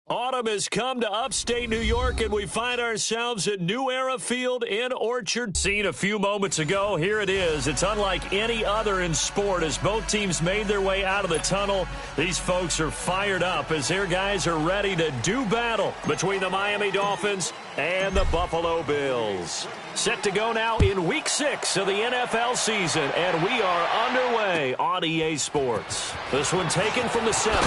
Autumn has come to upstate New York, and we find ourselves at New Era Field in Orchard. Seen a few moments ago, here it is. It's unlike any other in sport as both teams made their way out of the tunnel. These folks are fired up as their guys are ready to do battle between the Miami Dolphins and the Buffalo Bills. Set to go now in Week 6 of the NFL season, and we are underway on EA Sports. This one taken from the 7.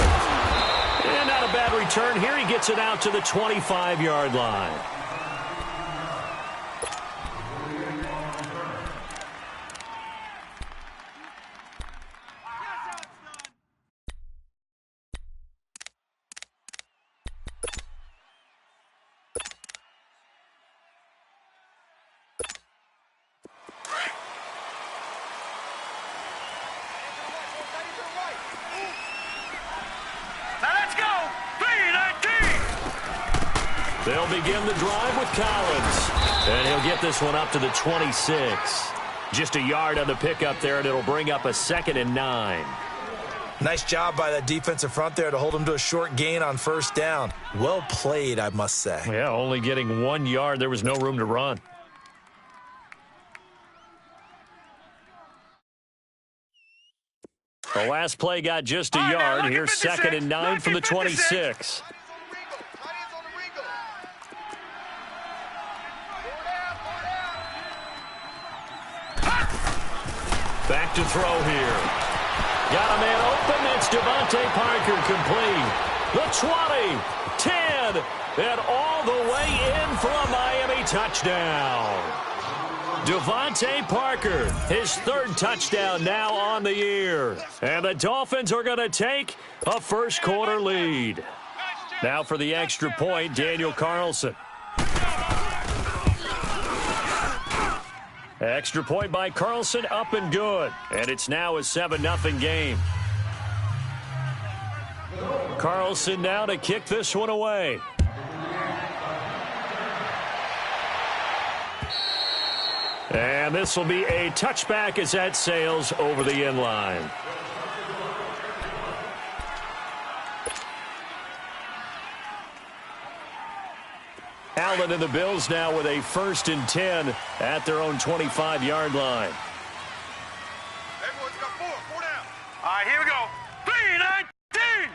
And not a bad return here. He gets it out to the 25-yard line. They'll begin the drive with Collins. And he'll get this one up to the 26. Just a yard on the pickup there, and it'll bring up a 2nd and 9. Nice job by that defensive front there to hold him to a short gain on first down. Well played, I must say. Yeah, only getting 1 yard. There was no room to run. The last play got just a yard. Here's 2nd and 9 from the 26. Back to throw here. Got a man open. It's D4L Parker complete. The 20, 10, and all the way in for a Miami touchdown. D4L Parker, his 3rd touchdown now on the year. And the Dolphins are going to take a first-quarter lead. Now for the extra point, Daniel Carlson. Extra point by Carlson, up and good. And it's now a 7-0 game. Carlson now to kick this one away. And this will be a touchback as that sails over the end line. Allen and the Bills now with a 1st and 10 at their own 25-yard line. Everyone's got 4 down. All right, here we go. 3-19.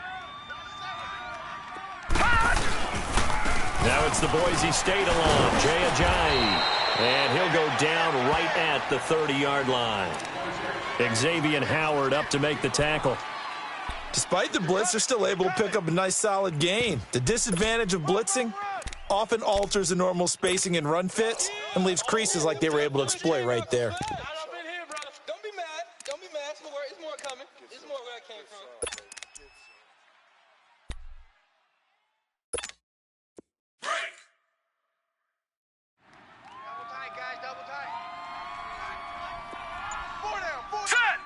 Now it's the Boise State alum, Jay Ajayi. And he'll go down right at the 30-yard line. Xavier Howard up to make the tackle. Despite the blitz, they're still able to pick up a nice solid gain. The disadvantage of blitzing often alters the normal spacing and run fits and leaves creases like they were able to exploit right there. Don't be mad. Don't be mad. It's more coming. It's more where I came from. Break. Double tight, guys. Double tight. 4 down. Set.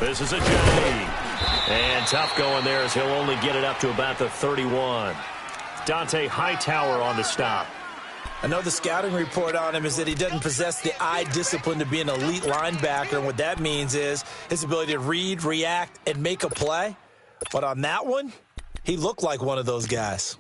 3-19. This is Ajayi. And tough going there as he'll only get it up to about the 31. Dante Hightower on the stop. I know the scouting report on him is that he doesn't possess the eye discipline to be an elite linebacker, and what that means is his ability to read, react, and make a play. But on that one, he looked like one of those guys.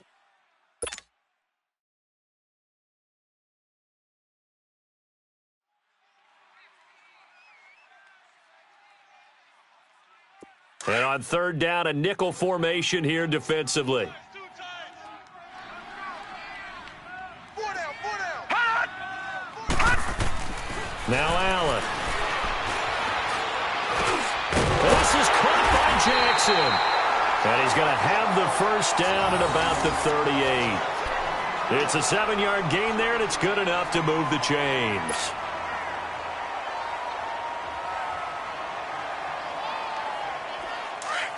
And on 3rd down, a nickel formation here defensively. 4 down. Now Allen. This is caught by Jackson. And he's going to have the first down at about the 38. It's a 7-yard gain there, and it's good enough to move the chains.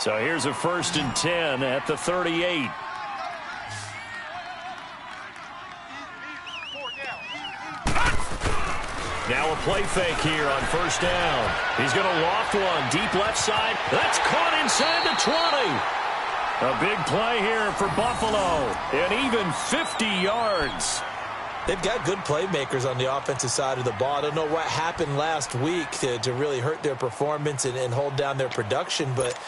So here's a 1st and 10 at the 38. Now a play fake here on 1st down. He's going to loft one deep left side. That's caught inside the 20. A big play here for Buffalo, and even 50 yards. They've got good playmakers on the offensive side of the ball. I don't know what happened last week to really hurt their performance and hold down their production, but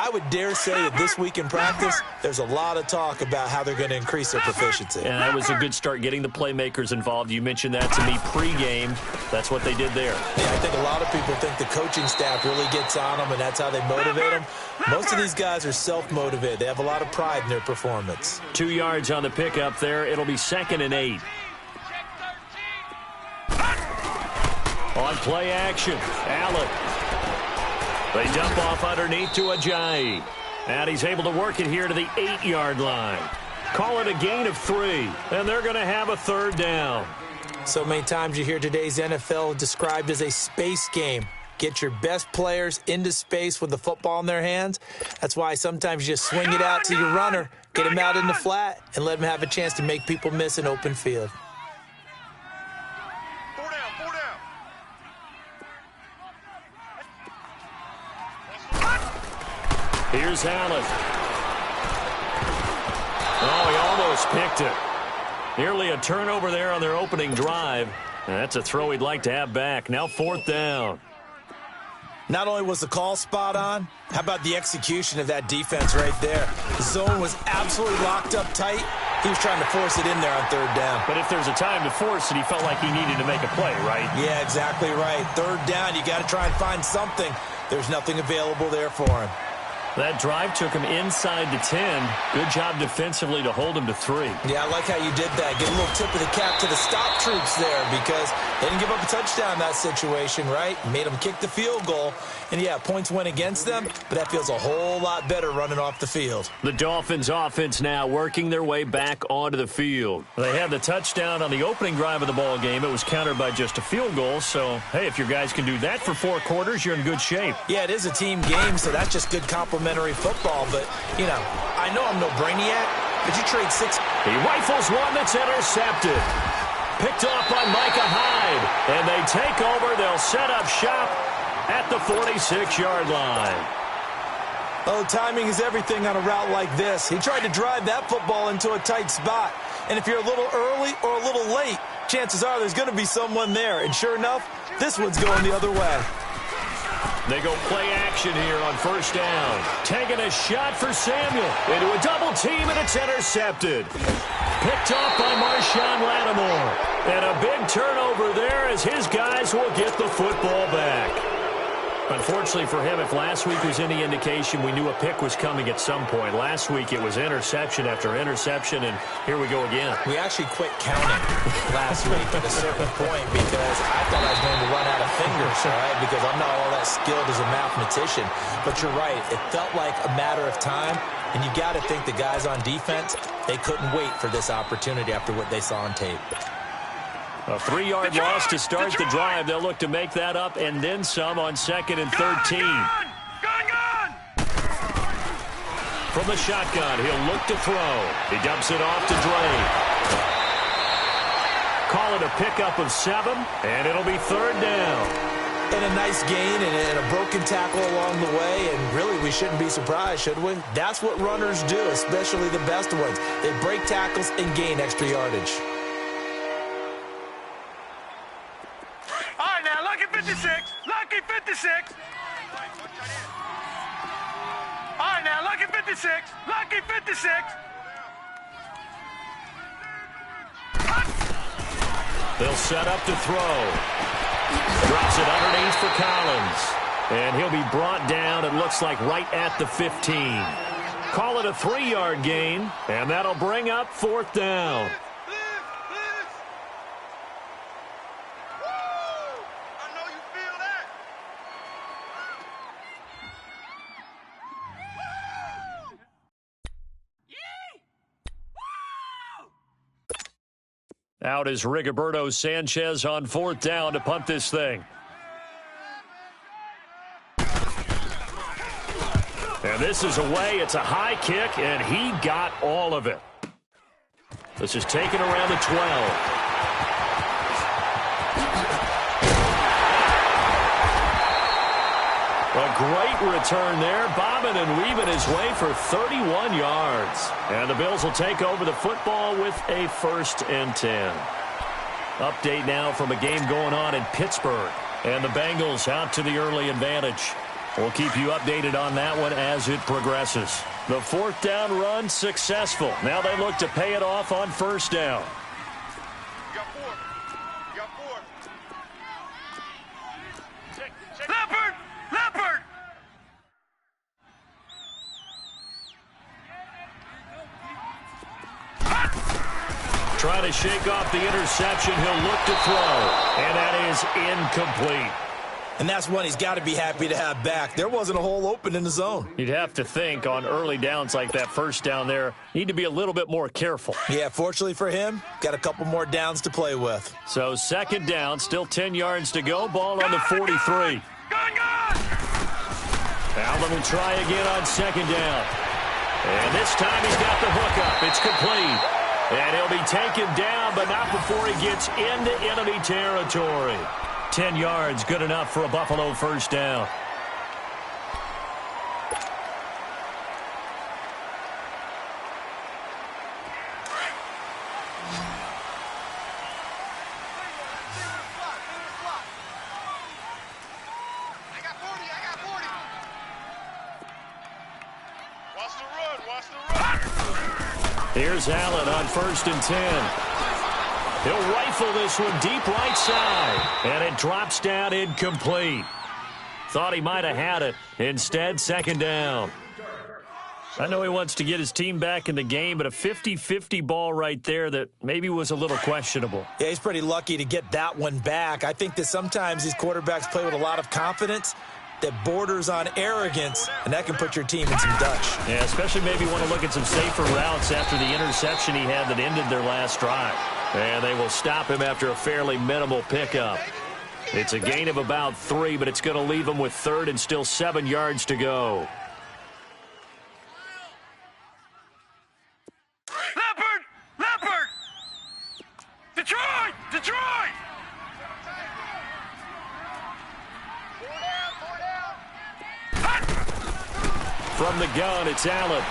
I would dare say that this week in practice, there's a lot of talk about how they're going to increase their proficiency. And that was a good start getting the playmakers involved. You mentioned that to me pregame. That's what they did there. Yeah, I think a lot of people think the coaching staff really gets on them, and that's how they motivate them. Most of these guys are self-motivated. They have a lot of pride in their performance. 2 yards on the pickup there. It'll be 2nd and 8. On play action, Allen. They dump off underneath to Ajayi. And he's able to work it here to the 8-yard line. Call it a gain of 3, and they're going to have a 3rd down. So many times you hear today's NFL described as a space game. Get your best players into space with the football in their hands. That's why sometimes you just swing it out to your runner, get him out in the flat, and let him have a chance to make people miss an open field. Here's Allen. Oh, he almost picked it. Nearly a turnover there on their opening drive. And that's a throw he'd like to have back. Now 4th down. Not only was the call spot on, how about the execution of that defense right there? The zone was absolutely locked up tight. He was trying to force it in there on 3rd down. But if there's a time to force it, he felt like he needed to make a play, right? Yeah, exactly right. 3rd down, you got to try and find something. There's nothing available there for him. That drive took him inside the 10. Good job defensively to hold him to 3. Yeah, I like how you did that. Get a little tip of the cap to the stop troops there because they didn't give up a touchdown in that situation, right? Made them kick the field goal. And, yeah, points went against them, but that feels a whole lot better running off the field. The Dolphins offense now working their way back onto the field. They had the touchdown on the opening drive of the ball game. It was countered by just a field goal. So, hey, if your guys can do that for 4 quarters, you're in good shape. Yeah, it is a team game, so that's just good complementary football. But, you know, I know I'm no brainiac, but you trade 6. He rifles one that's intercepted. Picked off by Micah Hyde. And they take over. They'll set up shop at the 46-yard line. Oh, timing is everything on a route like this. He tried to drive that football into a tight spot. And if you're a little early or a little late, chances are there's going to be someone there. And sure enough, this one's going the other way. They go play action here on 1st down. Taking a shot for Samuel. Into a double team, and it's intercepted. Picked off by Marshawn Lattimore. And a big turnover there as his guys will get the football back. Unfortunately for him, if last week was any indication, we knew a pick was coming at some point. Last week it was interception after interception, and here we go again. We actually quit counting last week at a certain point because I thought I was going to run out of fingers, right? Because I'm not all that skilled as a mathematician. But you're right. It felt like a matter of time, and you got to think the guys on defense, they couldn't wait for this opportunity after what they saw on tape. A 3-yard loss to start the drive. They'll look to make that up and then some on 2nd and 13. Gun! From the shotgun, he'll look to throw. He dumps it off to Dre. Call it a pickup of 7, and it'll be 3rd down. And a nice gain and a broken tackle along the way, and really we shouldn't be surprised, should we? That's what runners do, especially the best ones. They break tackles and gain extra yardage. 56. Lucky 56. All right, now, lucky 56. Lucky 56. They'll set up to throw. Drops it underneath for Collins. And he'll be brought down, it looks like, right at the 15. Call it a 3-yard gain, and that'll bring up 4th down. Out is Rigoberto Sanchez on 4th down to punt this thing. And this is away. It's a high kick, and he got all of it. This is taken around the 12. A great return there, bobbing and weaving his way for 31 yards. And the Bills will take over the football with a 1st and 10. Update now from a game going on in Pittsburgh. And the Bengals out to the early advantage. We'll keep you updated on that one as it progresses. The fourth down run successful. Now they look to pay it off on first down. You got four. You got four. Leopard! Leopard! Trying to shake off the interception. He'll look to throw. And that is incomplete. And that's one he's got to be happy to have back. There wasn't a hole open in the zone. You'd have to think on early downs like that first down there, need to be a little bit more careful. Yeah, fortunately for him, got a couple more downs to play with. So second down, still 10 yards to go. Ball on the 43. Allen will try again on second down. And this time he's got the hook up. It's complete. And he'll be taken down, but not before he gets into enemy territory. 10 yards, good enough for a Buffalo first down. I got 40. I got 40. Watch the run. Watch the run. Here's Allen on first and 10. He'll rifle this one deep right side. And it drops down incomplete. Thought he might have had it. Instead, second down. I know he wants to get his team back in the game, but a 50-50 ball right there that maybe was a little questionable. Yeah, he's pretty lucky to get that one back. I think that sometimes these quarterbacks play with a lot of confidence that borders on arrogance, and that can put your team in some Dutch. Yeah, especially maybe want to look at some safer routes after the interception he had that ended their last drive. And they will stop him after a fairly minimal pickup. It's a gain of about 3, but it's going to leave him with third and still 7 yards to go. Leopard! Leopard! Detroit! Detroit! From the gun, it's Allen.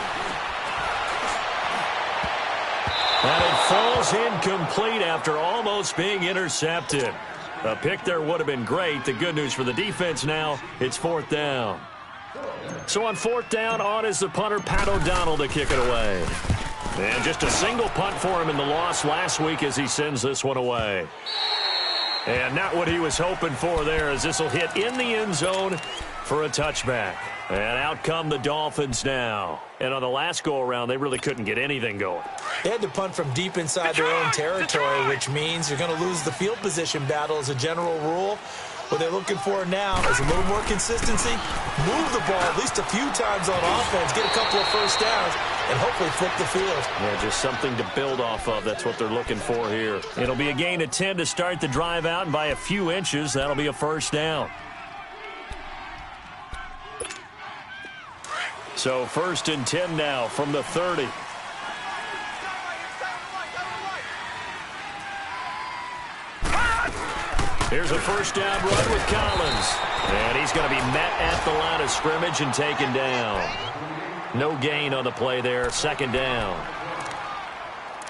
And it falls incomplete after almost being intercepted. A pick there would have been great. The good news for the defense now, it's fourth down. So on fourth down, on is the punter, Pat O'Donnell, to kick it away. And just a single punt for him in the loss last week as he sends this one away. And not what he was hoping for there, as this will hit in the end zone for a touchback. And out come the Dolphins now. And on the last go-around, they really couldn't get anything going. They had to punt from deep inside their own territory, which means you're going to lose the field position battle as a general rule. What they're looking for now is a little more consistency, move the ball at least a few times on offense, get a couple of first downs, and hopefully flip the field. Yeah, just something to build off of. That's what they're looking for here. It'll be a gain of 10 to start the drive out, and by a few inches, that'll be a first down. So first and 10 now from the 30. Here's a first down run with Collins. And he's going to be met at the line of scrimmage and taken down. No gain on the play there. Second down.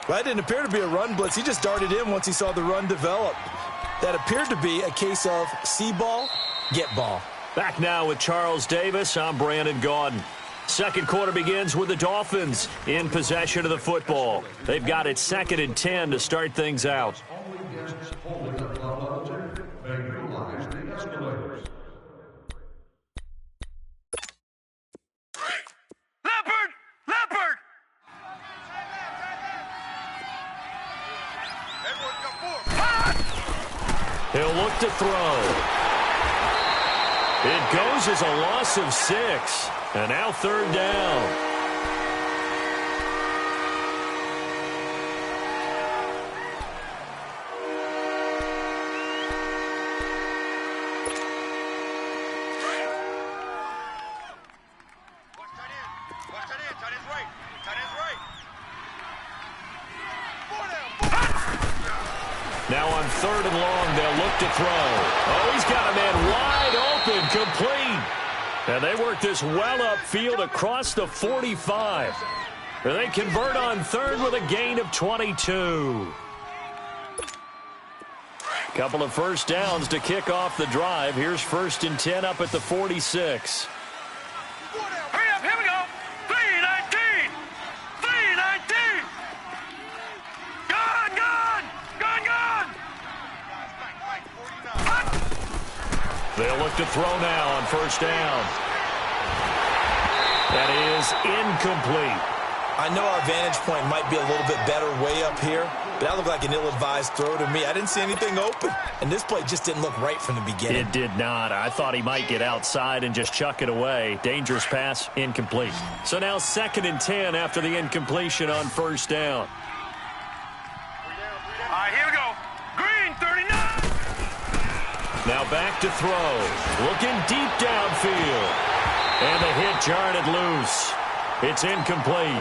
Well, that didn't appear to be a run blitz. He just darted in once he saw the run develop. That appeared to be a case of see ball, get ball. Back now with Charles Davis. I'm Brandon Gaudin. Second quarter begins with the Dolphins in possession of the football. They've got it second and 10 to start things out. Leopard! Leopard! Everyone's got 4. He'll look to throw. It goes as a loss of 6. And now third down. Now on third and long, they'll look to throw. Oh, he's got a man wide open, complete. And they work this well upfield across the 45. And they convert on third with a gain of 22. Couple of first downs to kick off the drive. Here's 1st and 10 up at the 46. Hurry up, here we go. 3-19. 3-19. Gone, gone. Gone, gone. They'll look to throw now on 1st down. That is incomplete. I know our vantage point might be a little bit better way up here, but that looked like an ill-advised throw to me. I didn't see anything open, and this play just didn't look right from the beginning. It did not. I thought he might get outside and just chuck it away. Dangerous pass, incomplete. So now 2nd and 10 after the incompletion on 1st down. All right, here we go. Green, 39. Now back to throw. Looking deep downfield. And the hit jarred it loose. It's incomplete.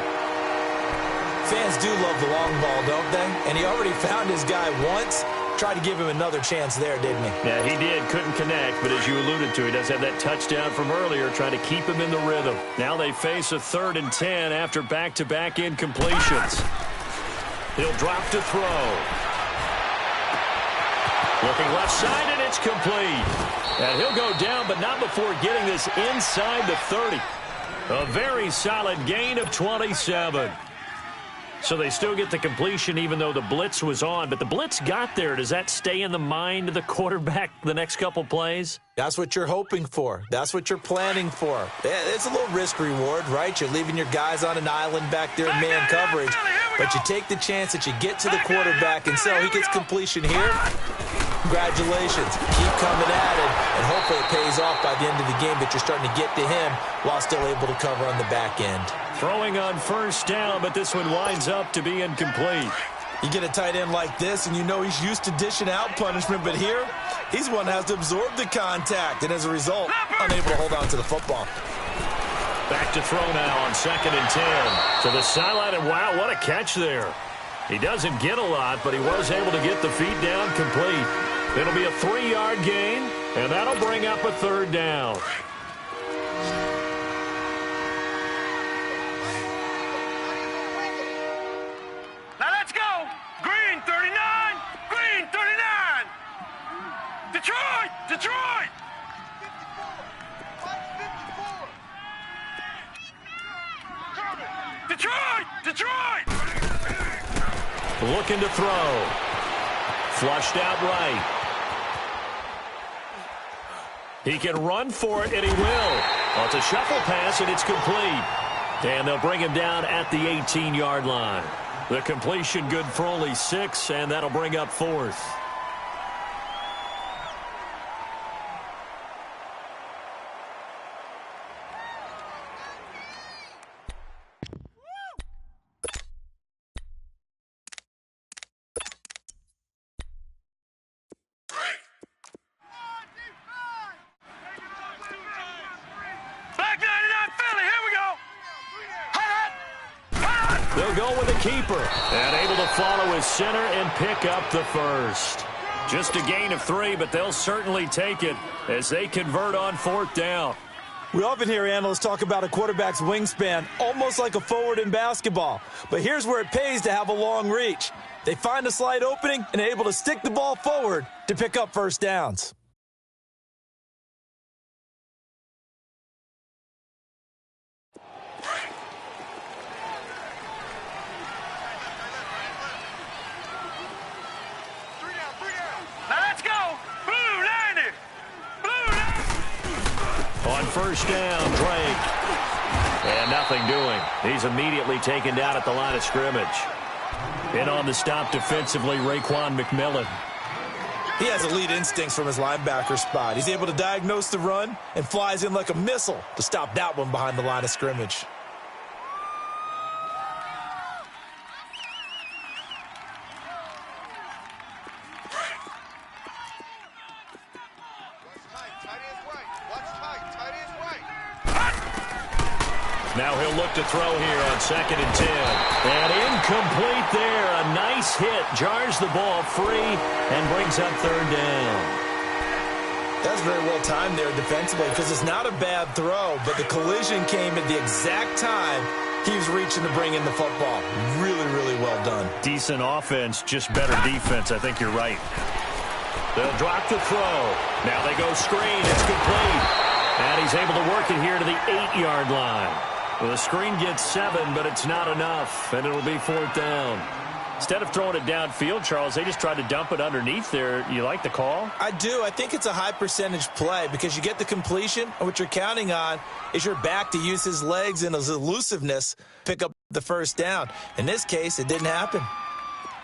Fans do love the long ball, don't they? And he already found his guy once. Tried to give him another chance there, didn't he? Yeah, he did. Couldn't connect, but as you alluded to, he does have that touchdown from earlier, trying to keep him in the rhythm. Now they face a 3rd and 10 after back-to-back incompletions. He'll drop to throw. Looking left side, and it's complete. And he'll go down, but not before getting this inside the 30. A very solid gain of 27. So they still get the completion even though the blitz was on. But the blitz got there. Does that stay in the mind of the quarterback the next couple plays? That's what you're hoping for. That's what you're planning for. It's a little risk reward, right? You're leaving your guys on an island back there in man coverage. But you take the chance that you get to the quarterback, and so he gets completion here. Congratulations. Keep coming at it, and hopefully it pays off by the end of the game that you're starting to get to him while still able to cover on the back end. Throwing on 1st down, but this one winds up to be incomplete. You get a tight end like this, and you know he's used to dishing out punishment, but here, he's one that has to absorb the contact, and as a result, unable to hold on to the football. Back to throw now on 2nd and 10. To the sideline, and wow, what a catch there. He doesn't get a lot, but he was able to get the feet down complete. It'll be a 3-yard gain, and that'll bring up a 3rd down. Now let's go. Green, 39. Green, 39. Detroit, Detroit. 54. Detroit, Detroit. Looking to throw. Flushed out right. He can run for it, and he will. Well, it's a shuffle pass, and it's complete. And they'll bring him down at the 18-yard line. The completion good for only 6, and that'll bring up 4th. They'll go with a keeper. And able to follow his center and pick up the 1st. Just a gain of 3, but they'll certainly take it as they convert on 4th down. We often hear analysts talk about a quarterback's wingspan, almost like a forward in basketball. But here's where it pays to have a long reach. They find a slight opening and are able to stick the ball forward to pick up 1st downs. On 1st down, Drake. And nothing doing. He's immediately taken down at the line of scrimmage. And on the stop defensively, Raekwon McMillan. He has elite instincts from his linebacker spot. He's able to diagnose the run and flies in like a missile to stop that one behind the line of scrimmage. Now he'll look to throw here on 2nd and 10. And incomplete there. A nice hit. Jars the ball free and brings up 3rd down. That's very well timed there defensively because it's not a bad throw, but the collision came at the exact time he was reaching to bring in the football. Really, really well done. Decent offense, just better defense. I think you're right. They'll drop the throw. Now they go screen. It's complete. And he's able to work it here to the 8-yard line. Well, the screen gets 7, but it's not enough, and it'll be 4th down. Instead of throwing it downfield, Charles, they just tried to dump it underneath there. You like the call? I do. I think it's a high-percentage play because you get the completion, and what you're counting on is your back to use his legs and his elusiveness, pick up the first down. In this case, it didn't happen.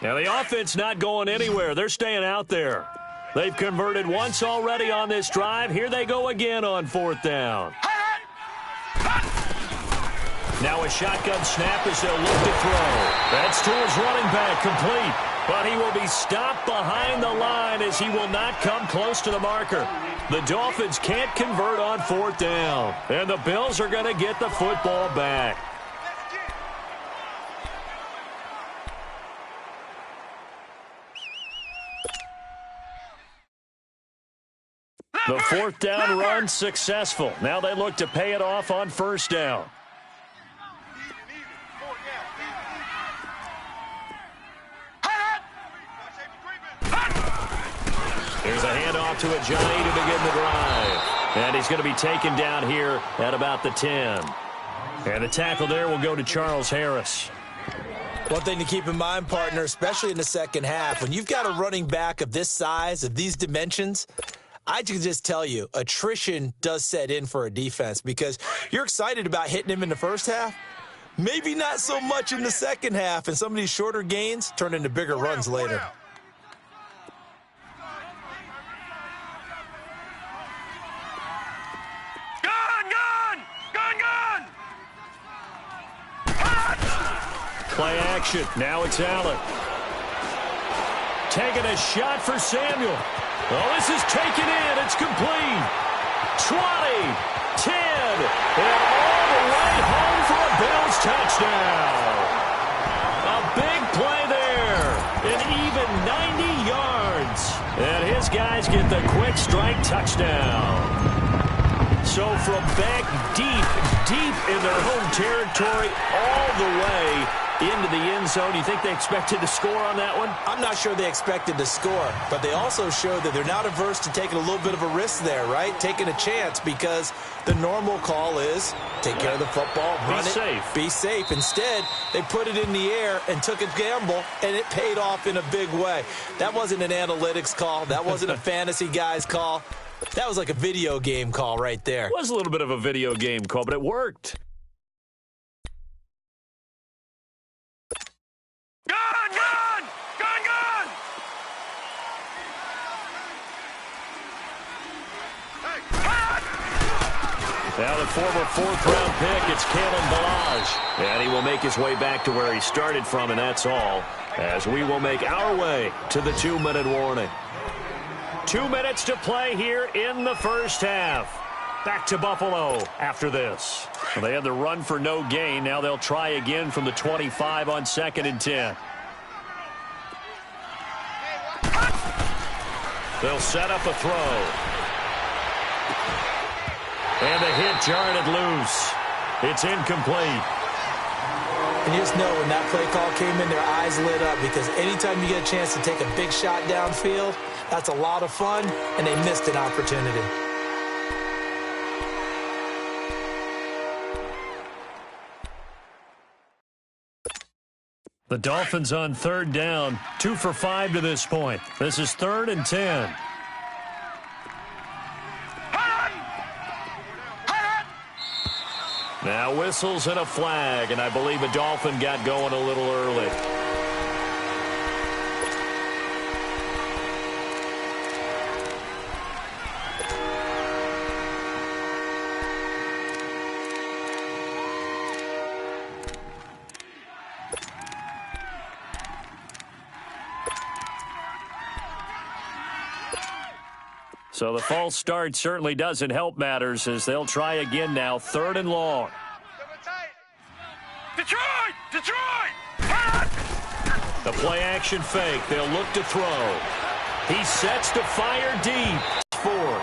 Now, the offense not going anywhere. They're staying out there. They've converted once already on this drive. Here they go again on 4th down. Now a shotgun snap as they'll look to throw. That's to his running back, complete. But he will be stopped behind the line as he will not come close to the marker. The Dolphins can't convert on 4th down. And the Bills are going to get the football back. The 4th down run successful. Now they look to pay it off on 1st down. Here's a handoff to Ajani to begin the drive. And he's going to be taken down here at about the 10. And the tackle there will go to Charles Harris. One thing to keep in mind, partner, especially in the second half, when you've got a running back of this size, of these dimensions, I can just tell you, attrition does set in for a defense because you're excited about hitting him in the first half. Maybe not so much in the second half, and some of these shorter gains turn into bigger runs later. Play action. Now it's Allen. Taking a shot for Samuel. Oh, this is taken in. It's complete. 20, 10, and all the way home for a Bills touchdown. A big play there. An even 90 yards. And his guys get the quick strike touchdown. So from back deep in their home territory all the way into the end zone, you think they expected to score on that one? I'm not sure they expected to score, but they also showed that they're not averse to taking a little bit of a risk there, right? Taking a chance because the normal call is take care of the football, run it, be safe. Instead, they put it in the air and took a gamble, and it paid off in a big way. That wasn't an analytics call. That wasn't a fantasy guy's call. That was like a video game call right there. It was a little bit of a video game call, but it worked. Now the former 4th-round pick, it's Kalen Ballage. And he will make his way back to where he started from, and that's all, as we will make our way to the 2-minute warning. 2 minutes to play here in the first half. Back to Buffalo after this. Well, they had the run for no gain. Now they'll try again from the 25 on 2nd and 10. They'll set up a throw. And the hit jarred it loose. It's incomplete. And you just know when that play call came in, their eyes lit up because anytime you get a chance to take a big shot downfield, that's a lot of fun, and they missed an opportunity. The Dolphins on 3rd down, 2 for 5 to this point. This is 3rd and 10. Now whistles and a flag, and I believe a Dolphin got going a little early. So the false start certainly doesn't help matters as they'll try again now, 3rd and long. Detroit! The play action fake. They'll look to throw. He sets to fire deep. 4.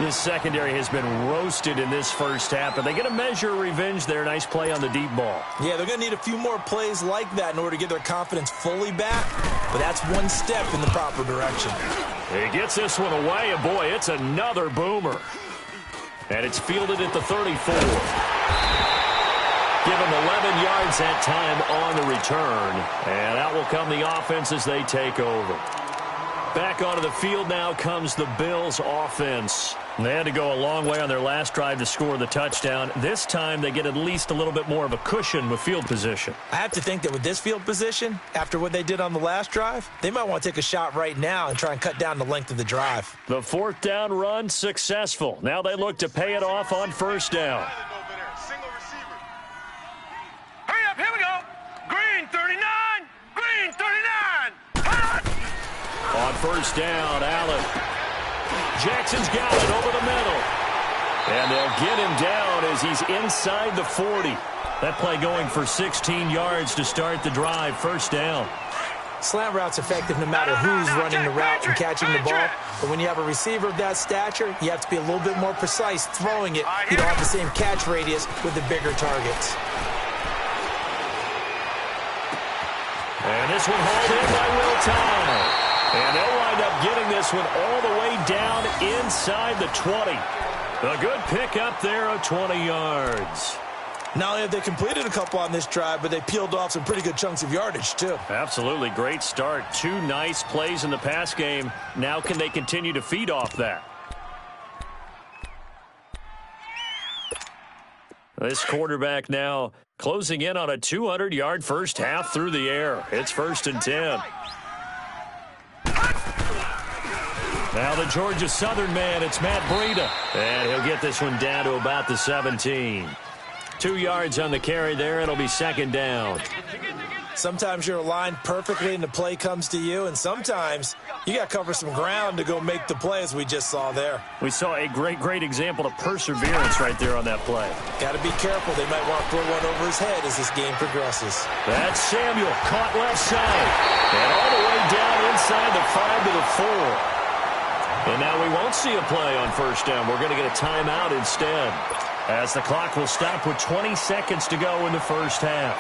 This secondary has been roasted in this first half, but they get a measure of revenge there. Nice play on the deep ball. Yeah, they're going to need a few more plays like that in order to get their confidence fully back. but that's one step in the proper direction. He gets this one away, and boy, it's another boomer. And it's fielded at the 34. Give him 11 yards that time on the return. And out will come the offense as they take over. Back onto the field now comes the Bills offense. They had to go a long way on their last drive to score the touchdown. This time they get at least a little bit more of a cushion with field position. I have to think that with this field position, after what they did on the last drive, they might want to take a shot right now and try and cut down the length of the drive. The fourth down run successful. Now they look to pay it off on first down. Hurry up, here we go. Green 39, green 39. Hot! On first down, Allen. Jackson's got it over the middle. And they'll get him down as he's inside the 40. That play going for 16 yards to start the drive. First down. Slant route's effective no matter who's running the route and catching the ball. But when you have a receiver of that stature, you have to be a little bit more precise throwing it. You don't have the same catch radius with the bigger targets. And this one hauled in by Will Tye. And they'll wind up getting this one all the way down inside the 20. A good pickup there of 20 yards. Not only have they completed a couple on this drive, but they peeled off some pretty good chunks of yardage, too. Absolutely. Great start. Two nice plays in the pass game. Now can they continue to feed off that? This quarterback now closing in on a 200-yard first half through the air. It's 1st and 10. Now the Georgia Southern man, it's Matt Breida. And he'll get this one down to about the 17. 2 yards on the carry there. It'll be 2nd down. Sometimes you're aligned perfectly and the play comes to you, and sometimes you got to cover some ground to go make the play, as we just saw there. We saw a great example of perseverance right there on that play. Got to be careful. They might want to throw one over his head as this game progresses. That's Samuel, caught left side. And all the way down inside the 5 to the 4. And now we won't see a play on first down. We're going to get a timeout instead, as the clock will stop with 20 seconds to go in the first half.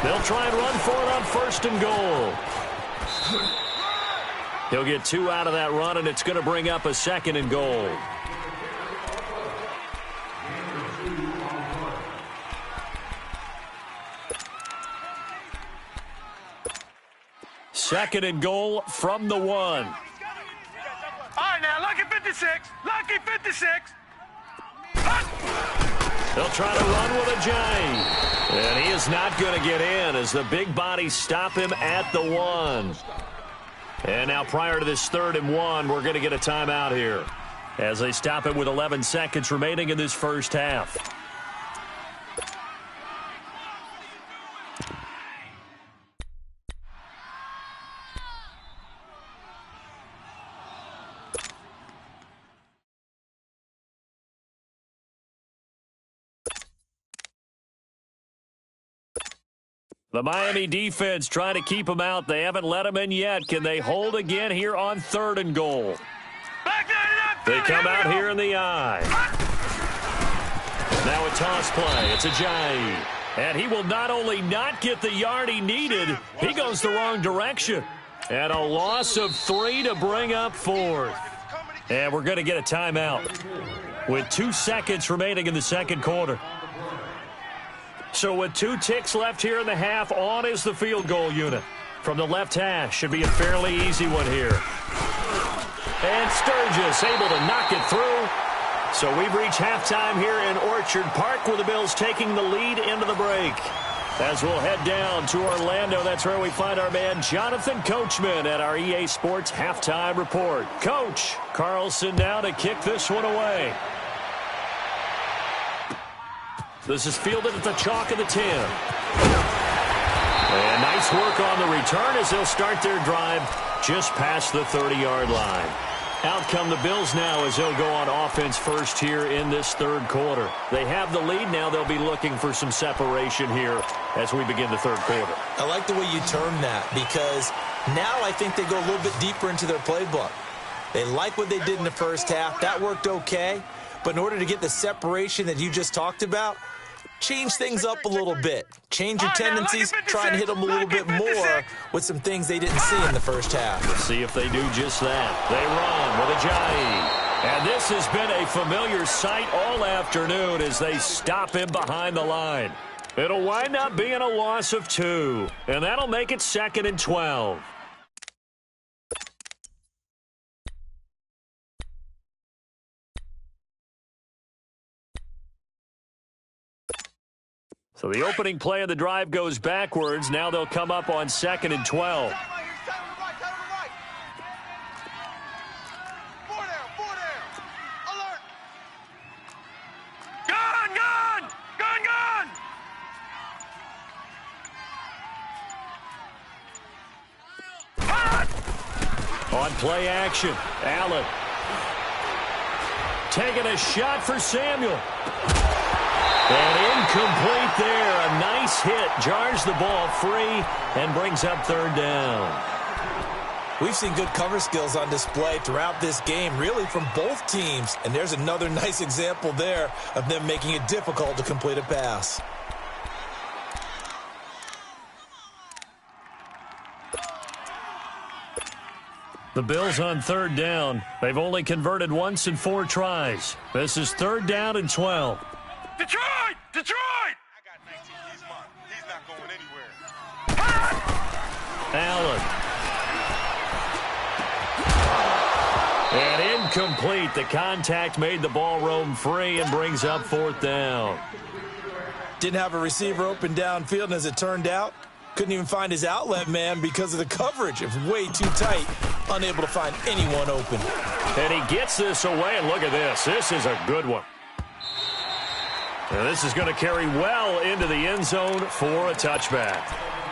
They'll try and run for it on 1st and goal. He'll get 2 out of that run, and it's going to bring up a 2nd and goal. Second and goal from the 1. All right, now, lucky 56. Lucky 56. They'll try to run with a giant. And he is not going to get in as the big bodies stop him at the 1. And now prior to this 3rd and 1, we're going to get a timeout here as they stop him with 11 seconds remaining in this first half. The Miami defense trying to keep him out. They haven't let him in yet. Can they hold again here on 3rd and goal? They come out here in the eye. Now a toss play. It's Ajayi. And he will not only not get the yard he needed, he goes the wrong direction. And a loss of 3 to bring up 4th. And we're going to get a timeout with 2 seconds remaining in the 2nd quarter. So with 2 ticks left here in the half, on is the field goal unit. From the left hash, should be a fairly easy one here. And Sturgis able to knock it through. So we've reached halftime here in Orchard Park, with the Bills taking the lead into the break. As we'll head down to Orlando, that's where we find our man Jonathan Coachman at our EA Sports Halftime Report. Coach, Carlson now to kick this one away. This is fielded at the chalk of the 10. And nice work on the return as they'll start their drive just past the 30-yard line. Out come the Bills now as they'll go on offense first here in this 3rd quarter. They have the lead now. They'll be looking for some separation here as we begin the 3rd quarter. I like the way you term that, because now I think they go a little bit deeper into their playbook. They like what they did in the first half. That worked okay. But in order to get the separation that you just talked about, change things up a little bit. Change your tendencies, try and hit them a little bit more with some things they didn't see in the first half. Let's see if they do just that. They run with Ajayi. And this has been a familiar sight all afternoon as they stop him behind the line. It'll wind up being a loss of 2, and that'll make it 2nd and 12. So the opening play of the drive goes backwards. Now they'll come up on 2nd and 12. On play action, Allen taking a shot for Samuel. And incomplete there. A nice hit. Jars the ball free and brings up 3rd down. We've seen good cover skills on display throughout this game, really from both teams. And there's another nice example there of them making it difficult to complete a pass. The Bills on 3rd down. They've only converted once in 4 tries. This is 3rd down and 12. Detroit! Detroit! I got 19. He's mine. He's not going anywhere. Allen. And incomplete. The contact made the ball roam free and brings up 4th down. Didn't have a receiver open downfield, and as it turned out, couldn't even find his outlet man because of the coverage. It was way too tight. Unable to find anyone open. And he gets this away, and look at this. This is a good one. And this is going to carry well into the end zone for a touchback.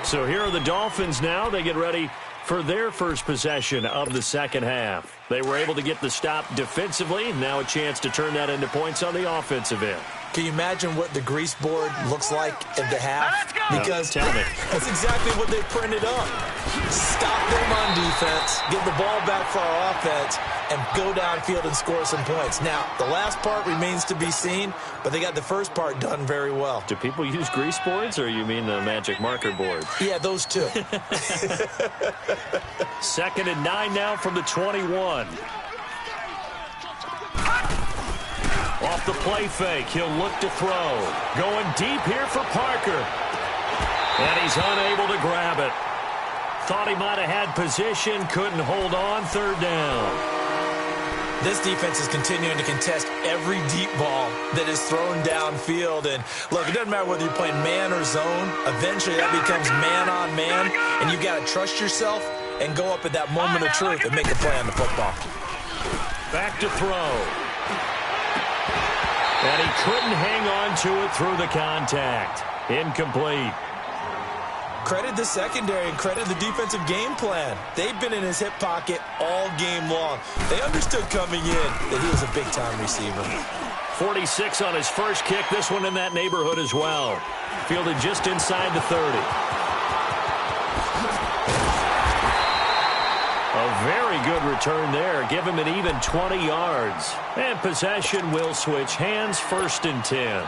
So here are the Dolphins now. They get ready for their first possession of the 2nd half. They were able to get the stop defensively. Now a chance to turn that into points on the offensive end. Can you imagine what the grease board looks like at the half? Because tell me. That's exactly what they printed up. Stop them on defense, get the ball back for our offense, and go downfield and score some points. Now, the last part remains to be seen, but they got the first part done very well. Do people use grease boards, or you mean the magic marker board? Yeah, those two. 2nd and 9 now from the 21. Off the play fake, he'll look to throw. Going deep here for Parker. And he's unable to grab it. Thought he might have had position, couldn't hold on, 3rd down. This defense is continuing to contest every deep ball that is thrown downfield. And, look, it doesn't matter whether you're playing man or zone. Eventually that becomes man on man, and you've got to trust yourself and go up at that moment of truth and make a play on the football. Back to throw. And he couldn't hang on to it through the contact. Incomplete. Credit the secondary and credit the defensive game plan. They've been in his hip pocket all game long. They understood coming in that he was a big-time receiver. 46 on his first kick. This one in that neighborhood as well. Fielded just inside the 30. A very good return there. Give him an even 20 yards. And possession will switch hands, 1st and 10.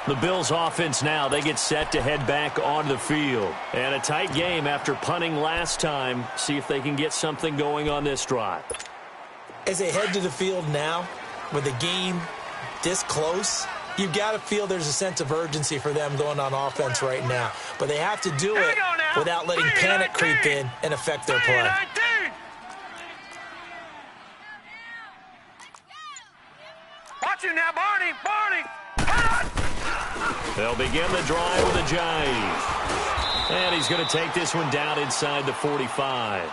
The Bills offense now, they get set to head back on the field. And a tight game after punting last time. See if they can get something going on this drive. As they head to the field now, with the game this close, you've got to feel there's a sense of urgency for them going on offense right now. But they have to do it without letting panic creep in and affect their play. Watch him now, Barney! Barney! They'll begin the drive with Ajayi. And he's going to take this one down inside the 45.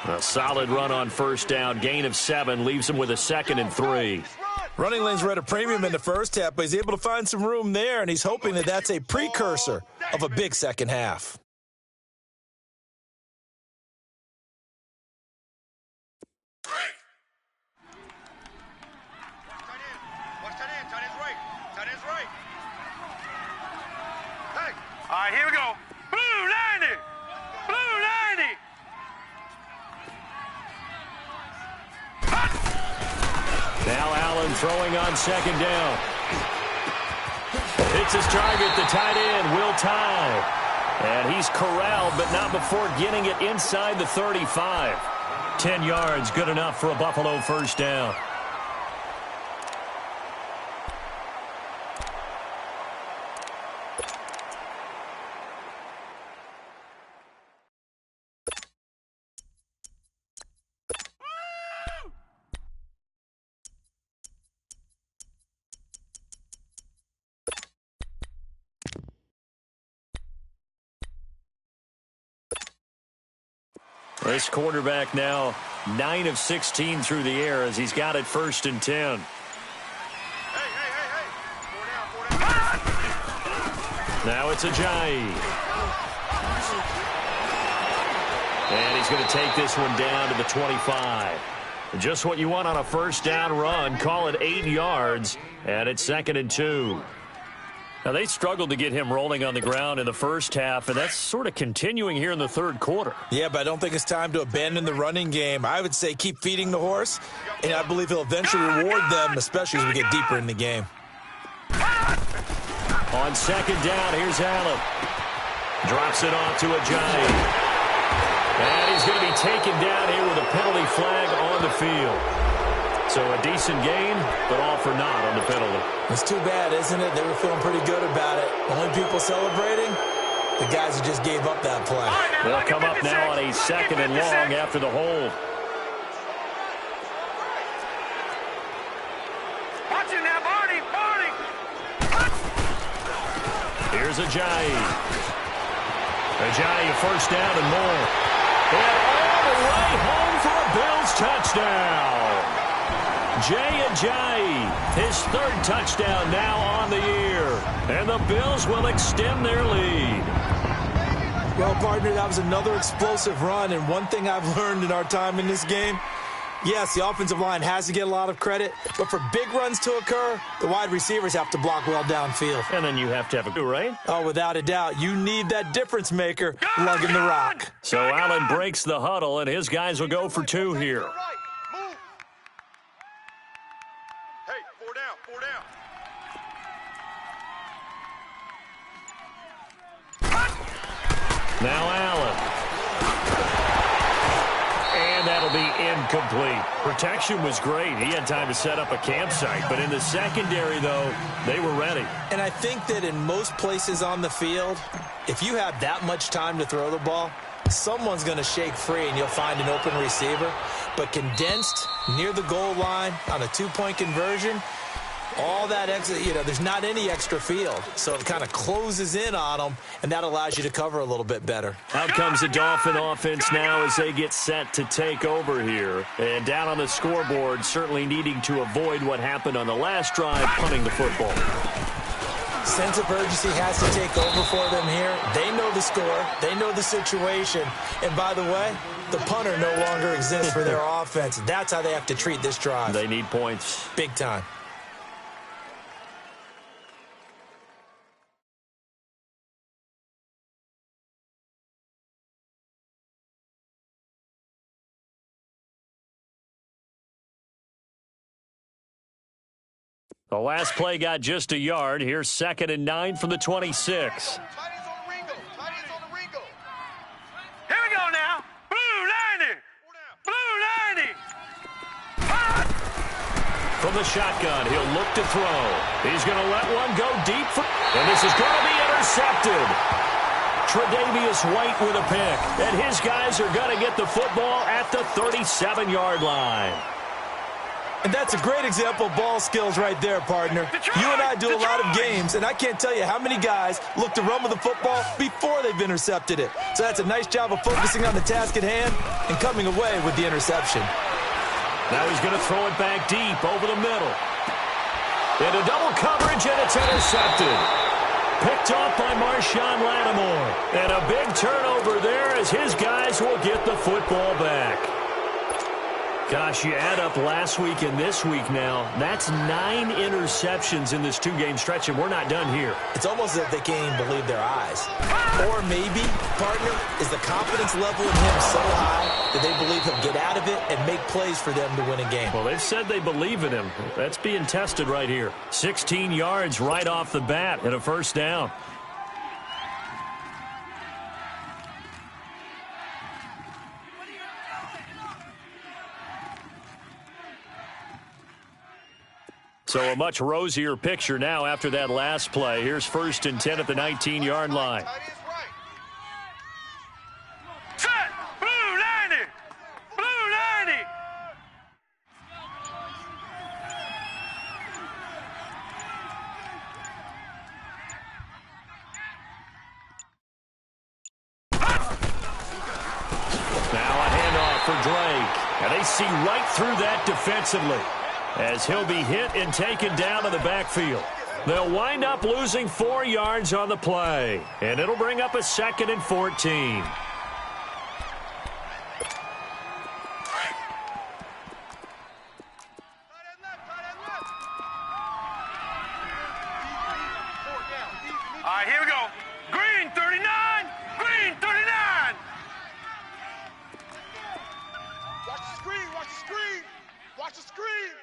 A solid run on 1st down. Gain of 7 leaves him with a 2nd and 3. Running lanes were at a premium in the first half, but he's able to find some room there, and he's hoping that that's a precursor of a big second half. All right, here we go. Blue 90! Blue 90! Now Allen throwing on 2nd down. Hits his target, the tight end, Will Tye. And he's corralled, but not before getting it inside the 35. 10 yards, good enough for a Buffalo first down. This quarterback now 9 of 16 through the air as he's got it 1st and 10. Hey. 4 down. Now it's Ajayi. And he's going to take this one down to the 25. Just what you want on a first down run. Call it 8 yards, and it's 2nd and 2. Now, they struggled to get him rolling on the ground in the first half, and that's sort of continuing here in the third quarter. Yeah, but I don't think it's time to abandon the running game. I would say keep feeding the horse, and I believe he'll eventually reward them, especially as we get deeper in the game. On 2nd down, here's Allen. Drops it off to Ajayi. And he's going to be taken down here with a penalty flag on the field. So a decent gain, but all for naught on the penalty. It's too bad, isn't it? They were feeling pretty good about it. Only people celebrating, the guys who just gave up that play. They'll come up now on a 2nd and long after the hold. Watch it now, Barney. Here's Ajayi. Ajayi, first down and more. And all the way home for a Bills touchdown. Jay Ajayi, his 3rd touchdown now on the year. And the Bills will extend their lead. Well, partner, that was another explosive run. And one thing I've learned in our time in this game, yes, the offensive line has to get a lot of credit. But for big runs to occur, the wide receivers have to block well downfield. And then you have to have a right? Oh, without a doubt. You need that difference maker lugging the rock. So Allen breaks the huddle, and his guys will go for 2 here. Hey, 4 down. Now Allen. And that'll be incomplete. Protection was great. He had time to set up a campsite. But in the secondary, though, they were ready. And I think that in most places on the field, if you have that much time to throw the ball, someone's going to shake free and you'll find an open receiver. But condensed near the goal line on a 2-point conversion, all that extra, there's not any extra field. So it kind of closes in on them, and that allows you to cover a little bit better. Out comes the Dolphin offense now as they get set to take over here. And down on the scoreboard, certainly needing to avoid what happened on the last drive, punting the football. Sense of urgency has to take over for them here. They know the score. They know the situation. And by the way, the punter no longer exists for their offense. That's how they have to treat this drive. They need points. Big time. The last play got just a yard. Here's 2nd and 9 from the 26. Here we go now. Blue 90. From the shotgun, he'll look to throw. He's going to let one go deep. And this is going to be intercepted. Tre'Davious White with a pick. And his guys are going to get the football at the 37-yard line. And that's a great example of ball skills right there, partner. You and I do a lot of games, and I can't tell you how many guys look to run with the football before they've intercepted it. So that's a nice job of focusing on the task at hand and coming away with the interception. Now he's going to throw it back deep over the middle. Into double coverage, and it's intercepted. Picked off by Marshawn Lattimore. And a big turnover there as his guys will get the football back. Gosh, you add up last week and this week now. That's 9 interceptions in this 2-game stretch, and we're not done here. It's almost as if they can't even believe their eyes. Or maybe, partner, is the confidence level in him so high that they believe he'll get out of it and make plays for them to win a game. Well, they've said they believe in him. That's being tested right here. 16 yards right off the bat and a first down. So a much rosier picture now after that last play. Here's 1st and 10 at the 19-yard line. Set! Blue 90! Blue 90! Now a handoff for Drake. And they see right through that defensively, as he'll be hit and taken down to the backfield. They'll wind up losing 4 yards on the play, and it'll bring up a 2nd and 14. All right, here we go. Green 39! Green 39! Watch the screen! Watch the screen! Watch the screen!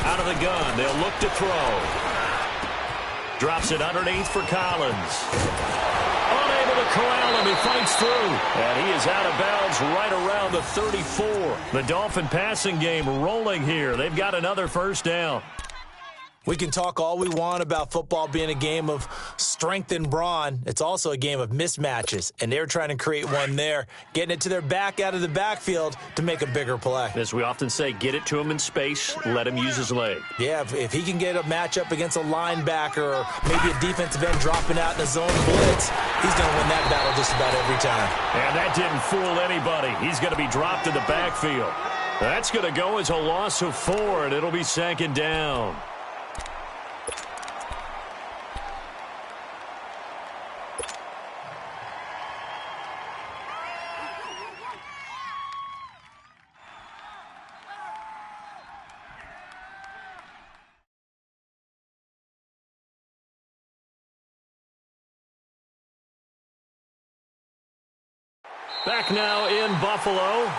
Out of the gun, they'll look to throw. Drops it underneath for Collins. Unable to corral him, he fights through. And he is out of bounds right around the 34. The Dolphin passing game rolling here. They've got another first down. We can talk all we want about football being a game of strength and brawn. It's also a game of mismatches, and they're trying to create one there, getting it to their back out of the backfield to make a bigger play. As we often say, get it to him in space, let him use his leg. Yeah, if he can get a matchup against a linebacker or maybe a defensive end dropping out in a zone blitz, he's going to win that battle just about every time. And that didn't fool anybody. He's going to be dropped in the backfield. That's going to go as a loss of 4, and it'll be 2nd down. Back now in Buffalo.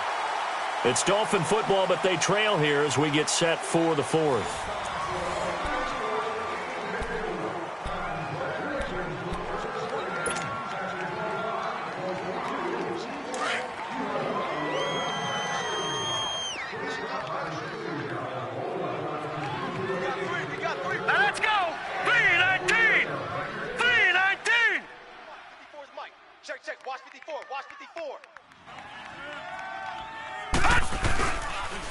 It's Dolphin football, but they trail here as we get set for the 4th. Let's go! 319! 319! 54's Mike. Check. Watch 54. Watch 54.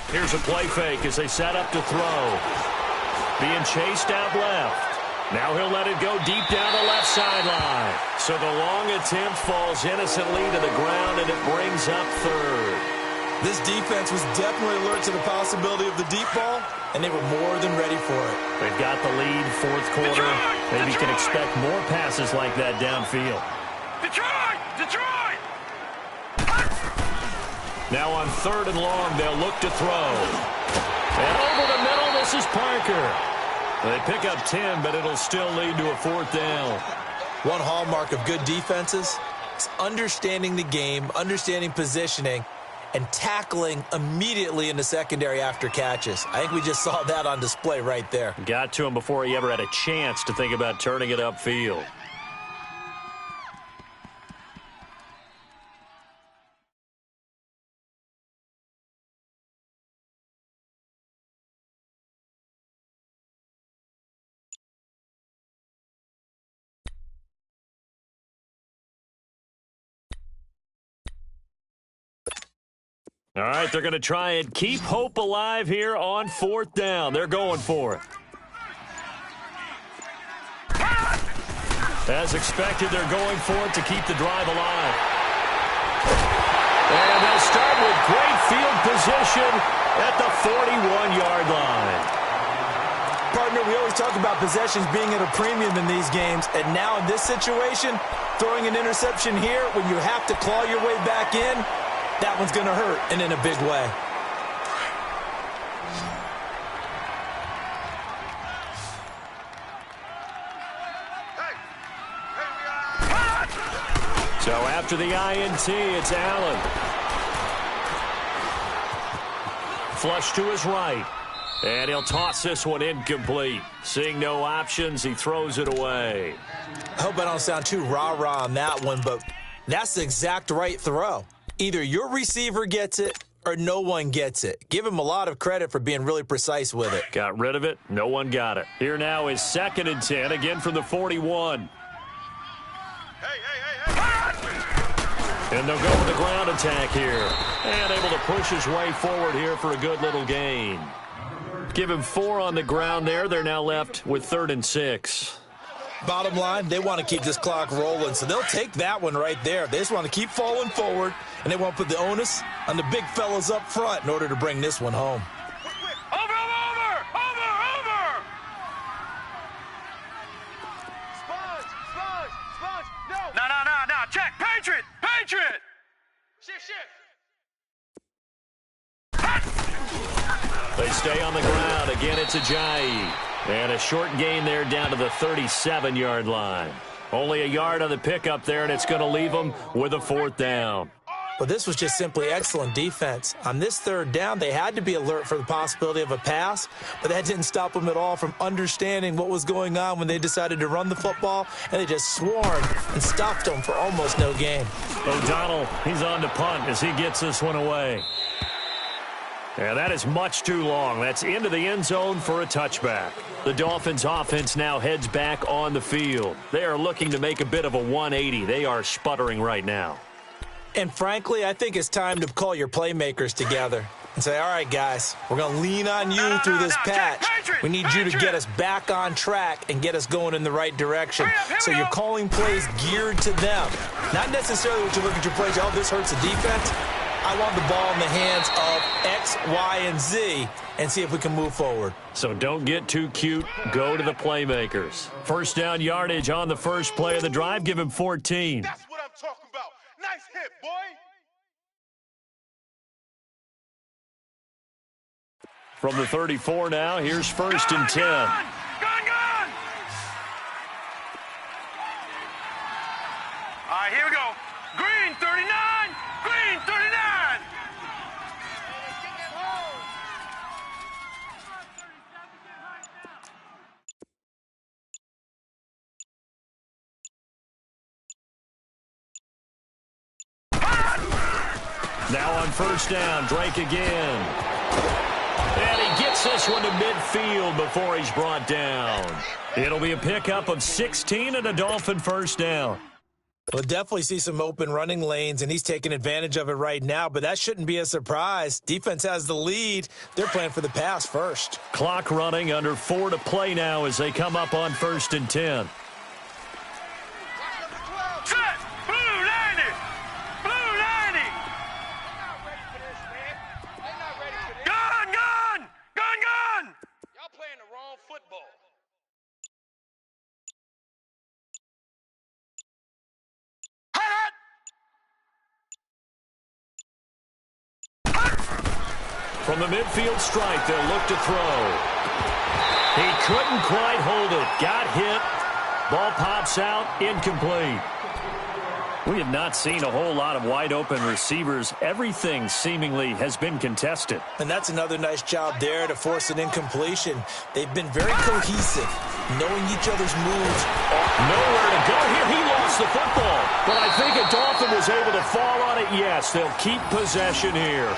Here's a play fake as they set up to throw. Being chased out left. Now he'll let it go deep down the left sideline. So the long attempt falls innocently to the ground, and it brings up 3rd. This defense was definitely alert to the possibility of the deep ball, and they were more than ready for it. They've got the lead, 4th quarter. Maybe you can expect more passes like that downfield. Detroit! Now on 3rd and long, they'll look to throw. And over the middle, this is Parker. They pick up 10, but it'll still lead to a 4th down. One hallmark of good defenses is understanding the game, understanding positioning, and tackling immediately in the secondary after catches. I think we just saw that on display right there. Got to him before he ever had a chance to think about turning it upfield. All right, they're going to try and keep hope alive here on 4th down. They're going for it. As expected, they're going for it to keep the drive alive. And they'll start with great field position at the 41-yard line. Partner, we always talk about possessions being at a premium in these games, and now in this situation, throwing an interception here when you have to claw your way back in, that one's going to hurt, and in a big way. So after the INT, it's Allen. Flush to his right. And he'll toss this one incomplete. Seeing no options, he throws it away. I hope I don't sound too rah-rah on that one, but that's the exact right throw. Either your receiver gets it or no one gets it. Give him a lot of credit for being really precise with it. Got rid of it. No one got it. Here now is 2nd and 10, again from the 41. And they'll go with the ground attack here. And able to push his way forward here for a good little gain. Give him 4 on the ground there. They're now left with 3rd and 6. Bottom line, they want to keep this clock rolling, so they'll take that one right there. They just want to keep falling forward, and they want to put the onus on the big fellas up front in order to bring this one home. Over! Sponge! No! Check! Patriot! Shift! They stay on the ground. Again, it's Ajayi. And a short gain there down to the 37-yard line. Only a yard on the pickup there, and it's going to leave them with a 4th down. But this was just simply excellent defense. On this 3rd down, they had to be alert for the possibility of a pass, but that didn't stop them at all from understanding what was going on when they decided to run the football, and they just swarmed and stopped them for almost no gain. O'Donnell, he's on to punt as he gets this one away. And that is much too long. That's into the end zone for a touchback. The Dolphins offense now heads back on the field. They are looking to make a bit of a 180. They are sputtering right now. And frankly, I think it's time to call your playmakers together and say, all right, guys, we're going to lean on you through this patch. We need you to get us back on track and get us going in the right direction. So you're calling plays geared to them. Not necessarily what you look at your plays, oh, this hurts the defense. I want the ball in the hands of X, Y, and Z and see if we can move forward. So don't get too cute. Go to the playmakers. 1st down yardage on the first play of the drive. Give him 14. That's what I'm talking about. Nice hit, boy. From the 34 now, here's 1st and 10. Gone! All right, here we go. Green 39! Green 39! Now on 1st down, Drake again. And he gets this one to midfield before he's brought down. It'll be a pickup of 16 and a Dolphin 1st down. We'll definitely see some open running lanes, and he's taking advantage of it right now, but that shouldn't be a surprise. Defense has the lead. They're playing for the pass first. Clock running, under 4 to play now as they come up on 1st and 10. Set! Blue 90! Blue 90! Gun! Y'all playing the wrong football. From the midfield stripe, they'll look to throw. He couldn't quite hold it. Got hit. Ball pops out. Incomplete. We have not seen a whole lot of wide-open receivers. Everything seemingly has been contested. And that's another nice job there to force an incompletion. They've been very cohesive, knowing each other's moves. Nowhere to go here. He lost the football. But I think a Dolphin was able to fall on it. Yes, they'll keep possession here.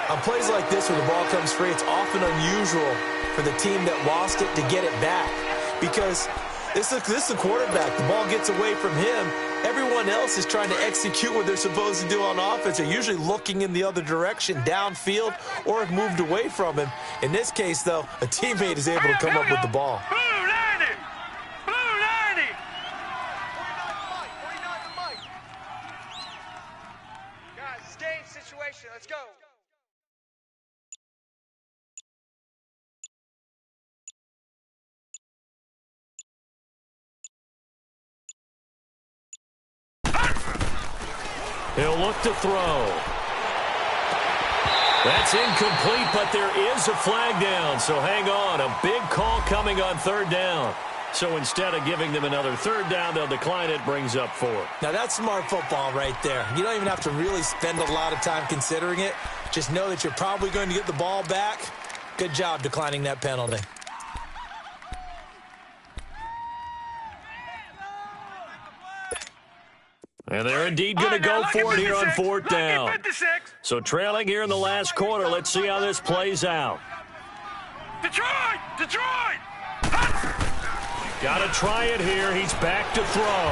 On plays like this where the ball comes free, it's often unusual for the team that lost it to get it back. Because this is the quarterback. The ball gets away from him. Everyone else is trying to execute what they're supposed to do on offense. They're usually looking in the other direction, downfield, or have moved away from him. In this case, though, a teammate is able to come up with the ball. Blue 90! Blue 90! Guys, it's game situation. Let's go. He'll look to throw. That's incomplete, but there is a flag down, so hang on. A big call coming on third down. So instead of giving them another third down, they'll decline it, brings up 4. Now, that's smart football right there. You don't even have to really spend a lot of time considering it. Just know that you're probably going to get the ball back. Good job declining that penalty. And they're indeed going to go for it here on fourth down. So trailing here in the last quarter. Let's see how this plays out. Detroit! Detroit! Got to try it here. He's back to throw.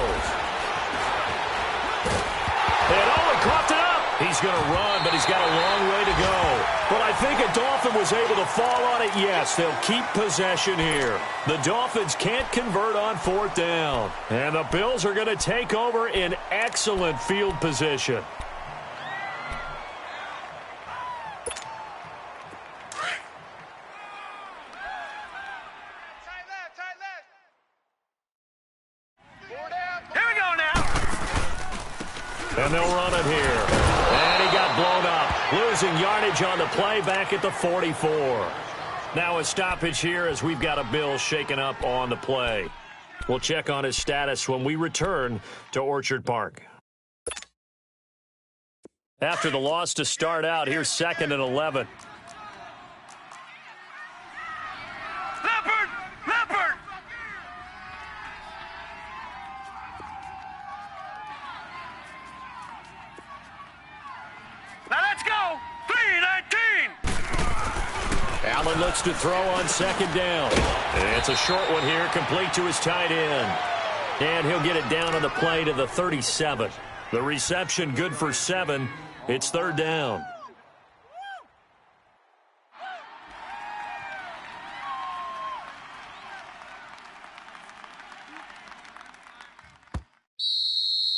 And he coughed it up. He's going to run, but he's got a long way to go. But I think a Dolphin was able to fall on it. Yes, they'll keep possession here. The Dolphins can't convert on fourth down. And the Bills are going to take over in excellent field position. Here we go now. And they'll run it here. And he got blown up. Losing yardage on the play back at the 44. Now a stoppage here as we've got a Bill shaken up on the play. We'll check on his status when we return to Orchard Park. After the loss to start out, here's 2nd and 11. Leopard! Leopard! Now let's go! 3-19! Allen looks to throw on 2nd down. And it's a short one here, complete to his tight end. And he'll get it down on the play to the 37. The reception good for 7. It's 3rd down.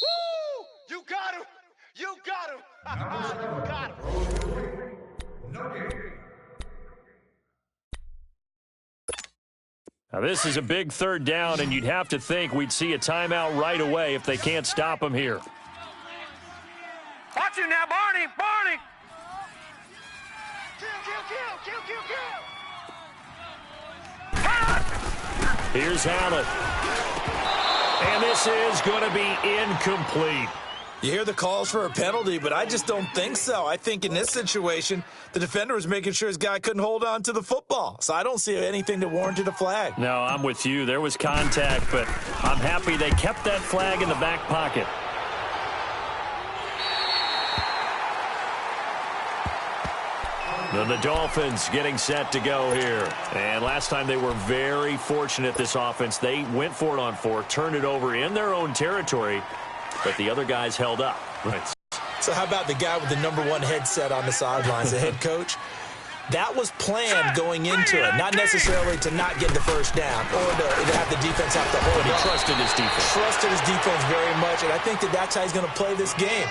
Woo! You got him! You got him! You got him! Now this is a big 3rd down, and you'd have to think we'd see a timeout right away if they can't stop him here. Watch him now, Barney! Barney! Kill, kill, kill, kill, kill, kill! Here's Allen. And this is going to be incomplete. You hear the calls for a penalty, but I just don't think so. I think in this situation, the defender was making sure his guy couldn't hold on to the football. So I don't see anything that warranted a flag. No, I'm with you. There was contact, but I'm happy they kept that flag in the back pocket. The Dolphins getting set to go here. And last time they were very fortunate, this offense. They went for it on 4, turned it over in their own territory, but the other guys held up. Right. So how about the guy with the #1 headset on the sidelines, the head coach? That was planned going into it, not necessarily to not get the first down or to have the defense have to hold He up. trusted his defense. Trusted his defense very much, and I think that's how he's going to play this game.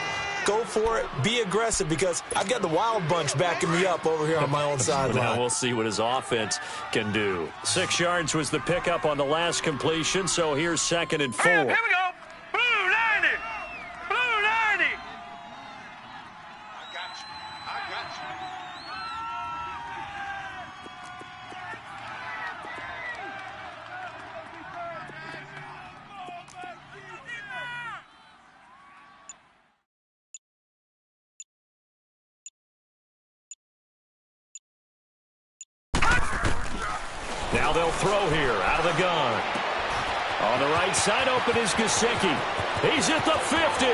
Go for it. Be aggressive, because I've got the Wild Bunch backing me up over here on my own sideline. Now we'll see what his offense can do. 6 yards was the pickup on the last completion, so here's 2nd and 4. Here we go! Blue 90! Blue 90! I got you. I got you. Now they'll throw here out of the gun. On the right side open is Gesicki. He's at the 50,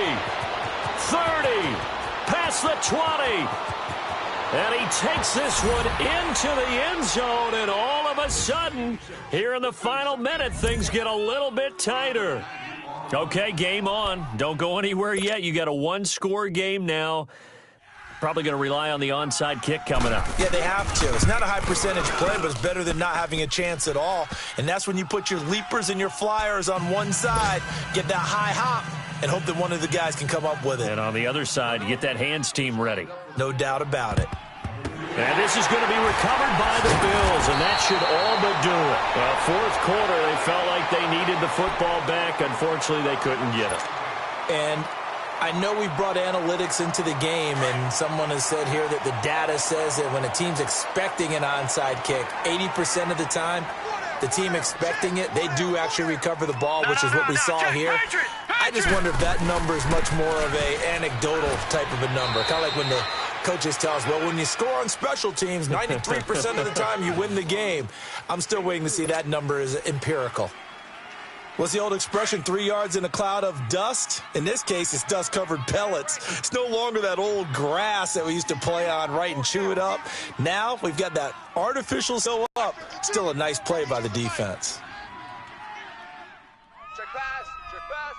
30, past the 20. And he takes this one into the end zone, and all of a sudden, here in the final minute, things get a little bit tighter. Okay, game on. Don't go anywhere yet. You got a 1-score game now. Probably going to rely on the onside kick coming up. Yeah, they have to. It's not a high percentage play, but it's better than not having a chance at all. And that's when you put your leapers and your flyers on one side, get that high hop, and hope that one of the guys can come up with it. And on the other side, you get that hands team ready. No doubt about it. And this is going to be recovered by the Bills, and that should all but do it. Well, fourth quarter, they felt like they needed the football back. Unfortunately, they couldn't get it. And I know we brought analytics into the game, and someone has said here that the data says that when a team's expecting an onside kick, 80% of the time, the team expecting it, they do actually recover the ball, which is what we saw here. I just wonder if that number is much more of a anecdotal type of a number, kind of like when the coaches tell us, well, when you score on special teams, 93% of the time you win the game. I'm still waiting to see that number is empirical. What's the old expression, 3 yards in a cloud of dust? In this case, it's dust-covered pellets. It's no longer that old grass that we used to play on, right, and chew it up. Now we've got that artificial sew up. Still a nice play by the defense. Check pass. Check pass.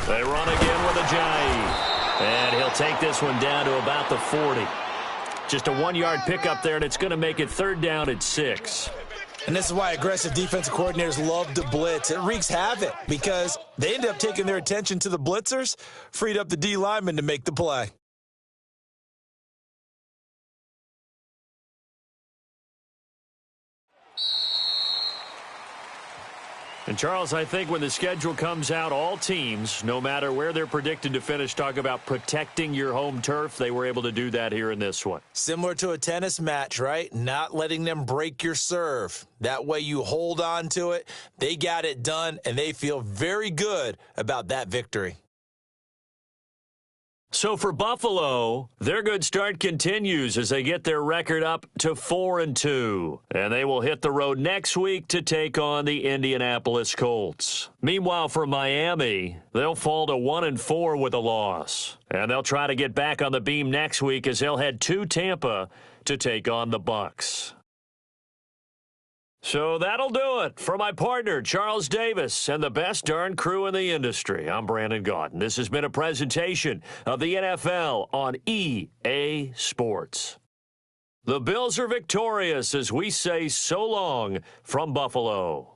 They run again with Ajayi. And he'll take this one down to about the 40. Just a 1-yard pickup there, and it's going to make it 3rd down at 6. And this is why aggressive defensive coordinators love to blitz. It wreaks havoc because they end up taking their attention to the blitzers, freed up the D lineman to make the play. And, Charles, I think when the schedule comes out, all teams, no matter where they're predicted to finish, talk about protecting your home turf. They were able to do that here in this one. Similar to a tennis match, right? Not letting them break your serve. That way you hold on to it. They got it done, and they feel very good about that victory. So for Buffalo, their good start continues as they get their record up to 4-2. And they will hit the road next week to take on the Indianapolis Colts. Meanwhile, for Miami, they'll fall to 1-4 with a loss. And they'll try to get back on the beam next week as they'll head to Tampa to take on the Bucs. So that'll do it. For my partner, Charles Davis, and the best darn crew in the industry, I'm Brandon Gaudin. This has been a presentation of the NFL on EA Sports. The Bills are victorious as we say so long from Buffalo.